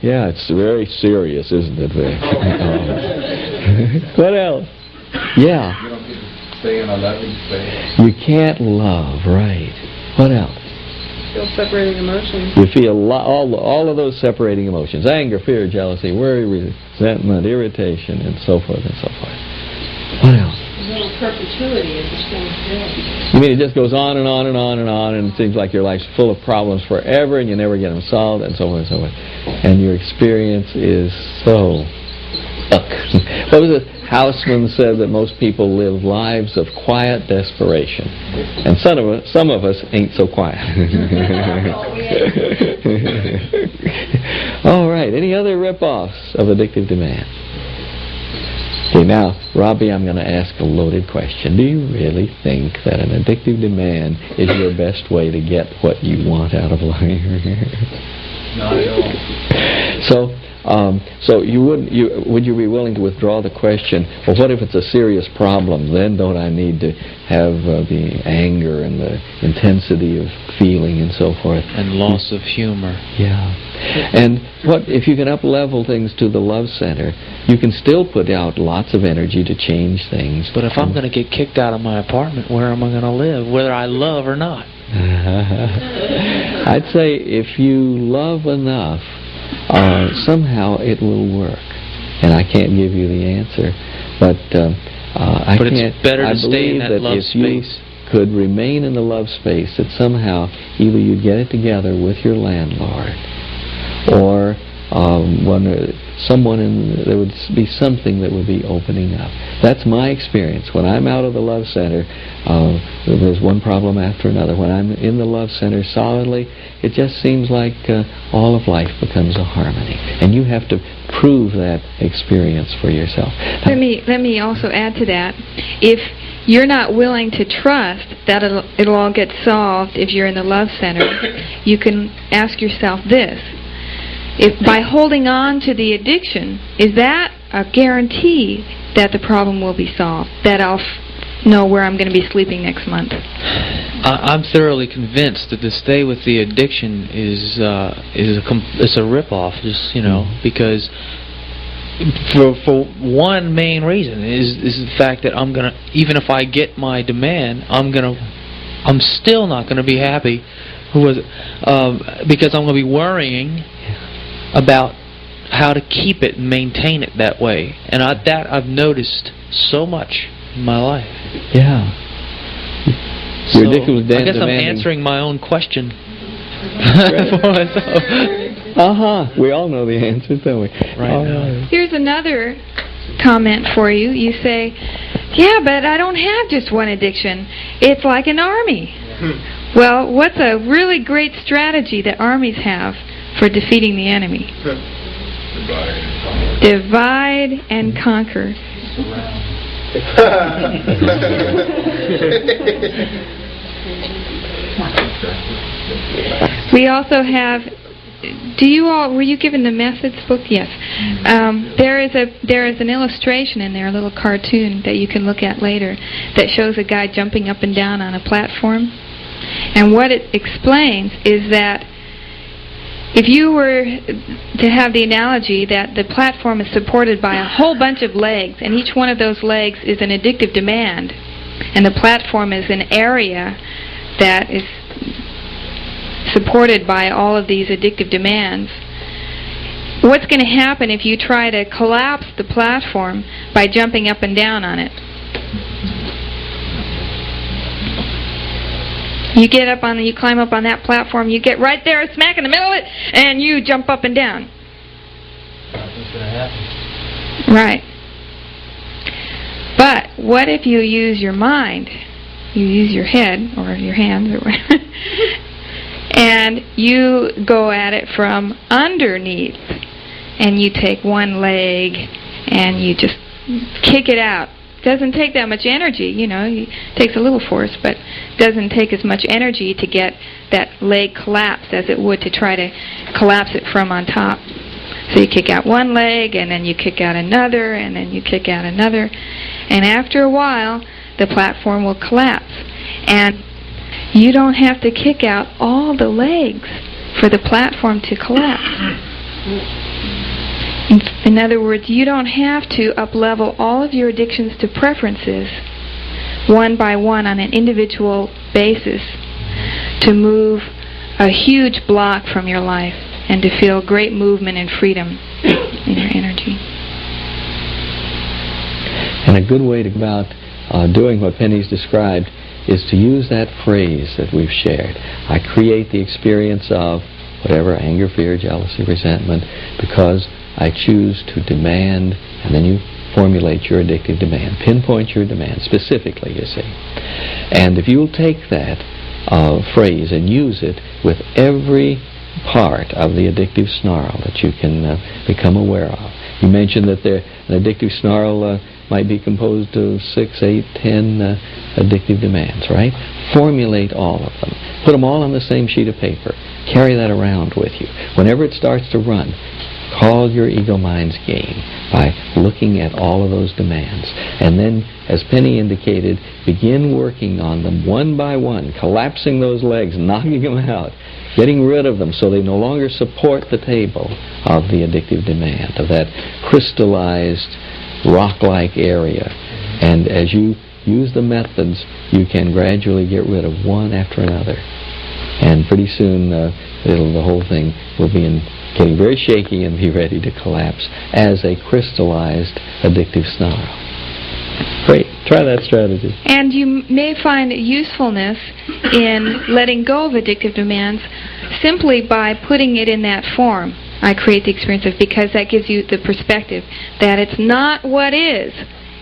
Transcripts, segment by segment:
Yeah, it's very serious, isn't it? What else? Yeah. You don't get to stay in a loving space. You can't love, right. What else? Feel separating emotions. You feel all of those separating emotions. Anger, fear, jealousy, worry, resentment, irritation, and so forth and so forth. What else? There's no perpetuity of the same thing. You mean it just goes on and on and on and on, and it seems like your life's full of problems forever, and you never get them solved, and so on and so on. And your experience is so stuck. What was it? Houseman said that most people live lives of quiet desperation. And some of us ain't so quiet. All right, any other rip-offs of addictive demand? Okay, now, Robbie, I'm going to ask a loaded question. Do you really think that an addictive demand is your best way to get what you want out of life? Not at all. So would you be willing to withdraw the question, well, what if it's a serious problem? Then don't I need to have the anger and the intensity of feeling and so forth? And loss of humor. Yeah. And what if you can up-level things to the love center, you can still put out lots of energy to change things. But if I'm going to get kicked out of my apartment, where am I going to live, whether I love or not? I'd say if you love enough, somehow it will work. And I can't give you the answer, but it's better to stay in that love space. You could remain in the love space, that somehow either you'd get it together with your landlord, or there would be something that would be opening up. That's my experience. When I'm out of the love center, there's one problem after another. When I'm in the love center solidly, it just seems like all of life becomes a harmony. And you have to prove that experience for yourself. Let me also add to that. If you're not willing to trust that it'll all get solved if you're in the love center, you can ask yourself this. If by holding on to the addiction, is that a guarantee that the problem will be solved? That I'll know where I'm going to be sleeping next month? I'm thoroughly convinced that to stay with the addiction is a ripoff, just because for one main reason is the fact that I'm gonna, even if I get my demand, I'm still not going to be happy. Because I'm going to be worrying about how to keep it and maintain it that way. And I've noticed so much in my life. Yeah. So I guess I'm answering my own question for myself. We all know the answers, don't we? Right. Here's another comment for you. You say, yeah, but I don't have just one addiction. It's like an army. Well, what's a really great strategy that armies have for defeating the enemy? Divide and conquer. We also have. Were you given the methods book? Yes. There is an illustration in there, a little cartoon that you can look at later, that shows a guy jumping up and down on a platform. And what it explains is that if you were to have the analogy that the platform is supported by a whole bunch of legs, and each one of those legs is an addictive demand, and the platform is an area that is supported by all of these addictive demands, what's going to happen if you try to collapse the platform by jumping up and down on it? You climb up on that platform, you get right there, smack in the middle of it, and you jump up and down. Nothing's going to happen. Right. But what if you use your mind, you use your head, or your hands, or whatever, and you go at it from underneath, and you take one leg, and you just kick it out. Doesn't take that much energy, it takes a little force, but doesn't take as much energy to get that leg collapsed as it would to try to collapse it from on top. So you kick out one leg, and then you kick out another, and then you kick out another, and after a while, the platform will collapse. And you don't have to kick out all the legs for the platform to collapse. In other words, you don't have to up-level all of your addictions to preferences one by one on an individual basis to move a huge block from your life and to feel great movement and freedom in your energy. And a good way to go about doing what Penny's described is to use that phrase that we've shared. I create the experience of whatever, anger, fear, jealousy, resentment, because I choose to demand, and then you formulate your addictive demand. Pinpoint your demand specifically, you see. And if you'll take that phrase and use it with every part of the addictive snarl that you can become aware of. You mentioned that an addictive snarl might be composed of 6, 8, 10 addictive demands, right? Formulate all of them. Put them all on the same sheet of paper. Carry that around with you. Whenever it starts to run, call your ego mind's game by looking at all of those demands. And then, as Penny indicated, begin working on them one by one, collapsing those legs, knocking them out, getting rid of them so they no longer support the table of the addictive demand, of that crystallized rock-like area. And as you use the methods, you can gradually get rid of one after another. And pretty soon the whole thing will be getting very shaky and be ready to collapse as a crystallized addictive snarl. Great. Try that strategy. And you may find usefulness in letting go of addictive demands simply by putting it in that form. I create the experience of, because that gives you the perspective that it's not what is.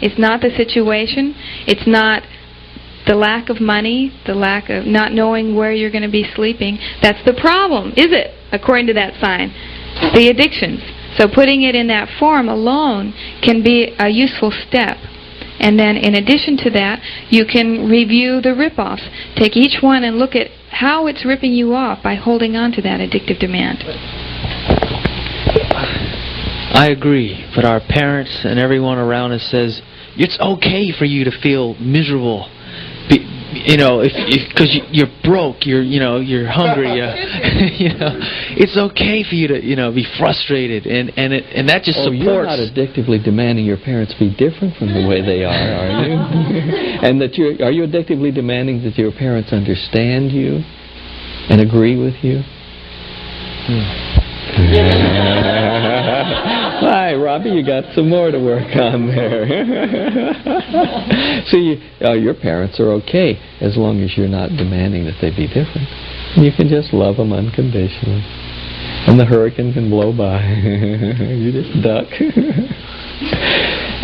It's not the situation. It's not the lack of money, the lack of not knowing where you're going to be sleeping. That's the problem, is it? According to that sign. The addictions. So putting it in that form alone can be a useful step. And then in addition to that, you can review the rip-offs. Take each one and look at how it's ripping you off by holding on to that addictive demand. I agree, but our parents and everyone around us says, it's okay for you to feel miserable. Because you're broke, you're hungry, it's okay for you to be frustrated, and that just supports. You're not addictively demanding your parents be different from the way they are you? And that are you addictively demanding that your parents understand you and agree with you? Hi, Robbie, you got some more to work on there. See, your parents are okay as long as you're not demanding that they be different. You can just love them unconditionally. And the hurricane can blow by. You just duck.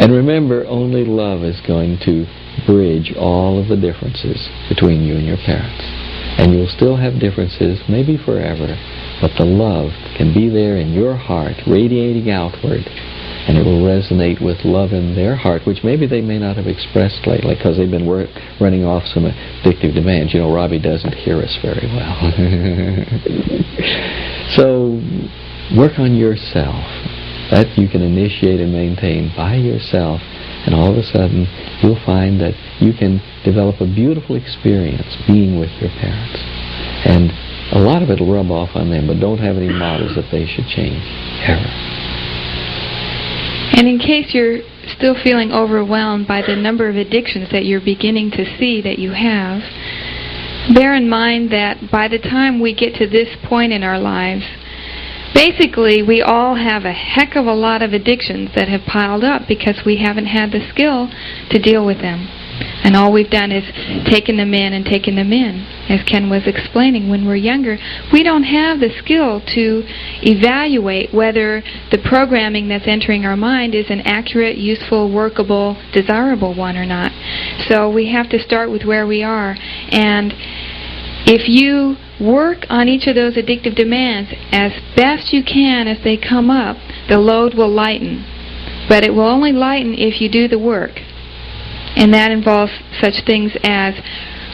And remember, only love is going to bridge all of the differences between you and your parents. And you'll still have differences, maybe forever, but the love can be there in your heart, radiating outward, and it will resonate with love in their heart, which maybe they may not have expressed lately because they've been running off some addictive demands. Robbie doesn't hear us very well. So work on yourself. That you can initiate and maintain by yourself, and all of a sudden you'll find that you can develop a beautiful experience being with your parents. And a lot of it will rub off on them, but don't have any models that they should change, ever. And in case you're still feeling overwhelmed by the number of addictions that you're beginning to see that you have, bear in mind that by the time we get to this point in our lives, basically we all have a heck of a lot of addictions that have piled up because we haven't had the skill to deal with them. And all we've done is taken them in and taken them in. As Ken was explaining, when we're younger, we don't have the skill to evaluate whether the programming that's entering our mind is an accurate, useful, workable, desirable one or not. So we have to start with where we are. And if you work on each of those addictive demands as best you can as they come up, the load will lighten. But it will only lighten if you do the work. And that involves such things as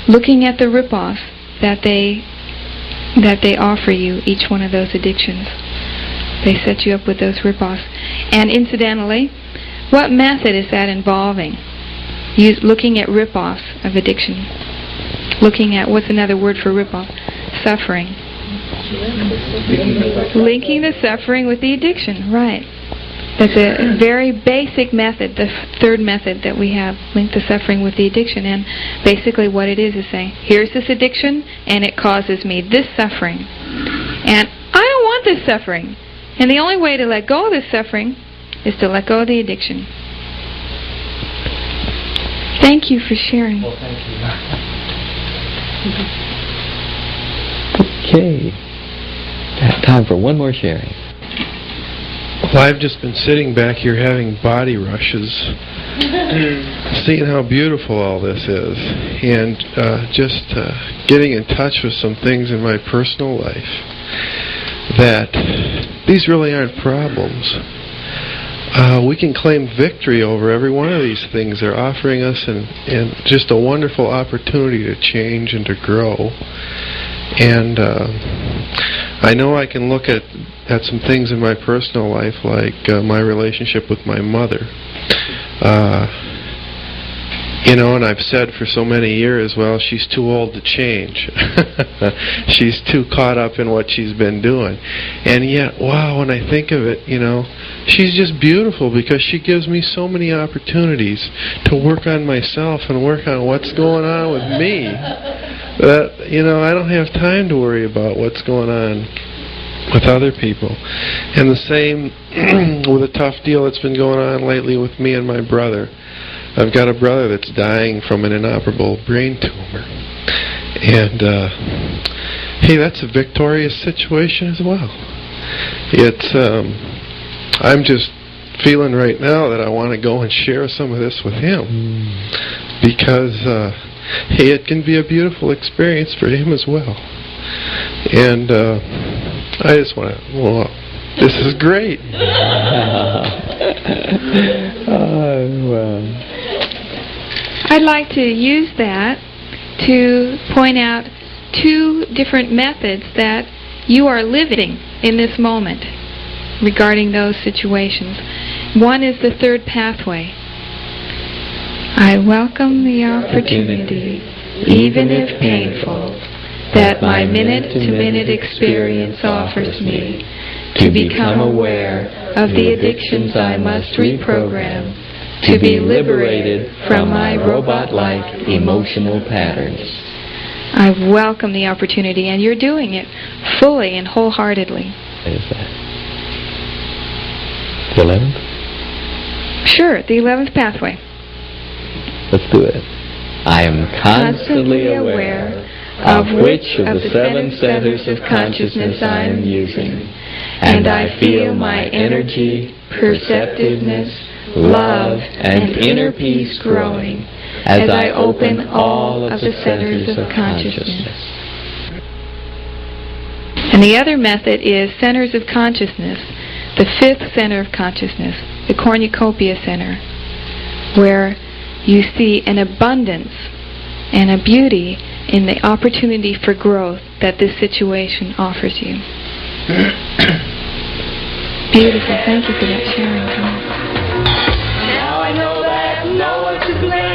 looking at the rip-offs that they offer you, each one of those addictions. They set you up with those rip-offs. And incidentally, what method is that involving? Looking at rip-offs of addiction. Looking at, what's another word for rip-off? Suffering. Linking the suffering with the addiction, right. That's a very basic method, the third method that we have, link the suffering with the addiction. And basically what it is saying, here's this addiction, and it causes me this suffering. And I don't want this suffering. And the only way to let go of this suffering is to let go of the addiction. Thank you for sharing. Well, thank you. Okay. Time for one more sharing. Well, I've just been sitting back here having body rushes, seeing how beautiful all this is, and just getting in touch with some things in my personal life that these really aren't problems. We can claim victory over every one of these things. They're offering us and just a wonderful opportunity to change and to grow. And I know I can look at some things in my personal life, like my relationship with my mother. And I've said for so many years, well, she's too old to change. She's too caught up in what she's been doing. And yet, wow, when I think of it, she's just beautiful because she gives me so many opportunities to work on myself and work on what's going on with me. That, I don't have time to worry about what's going on with other people. And the same with a tough deal that's been going on lately with me and my brother. I've got a brother that's dying from an inoperable brain tumor. And, hey, that's a victorious situation as well. It's, I'm just feeling right now that I want to go and share some of this with him. Because, hey, it can be a beautiful experience for him as well. And I just want to, well, this is great. I'd like to use that to point out two different methods that you are living in this moment regarding those situations. One is the third pathway. I welcome the opportunity, even if painful, that my minute-to-minute experience offers me to become aware of the addictions I must reprogram, to be liberated from my robot-like emotional patterns. I welcome the opportunity, and you're doing it fully and wholeheartedly. What is that? The 11th? Sure, the 11th pathway. Let's do it. I am constantly aware of which of the 7 centers of consciousness I am using, and I feel my energy, perceptiveness, love, and inner peace growing as I open all of the centers of consciousness. And the other method is centers of consciousness, the 5th center of consciousness, the cornucopia center, where you see an abundance and a beauty in the opportunity for growth that this situation offers you. Beautiful. Thank you for that sharing, Tom. Now I know that no one to blame.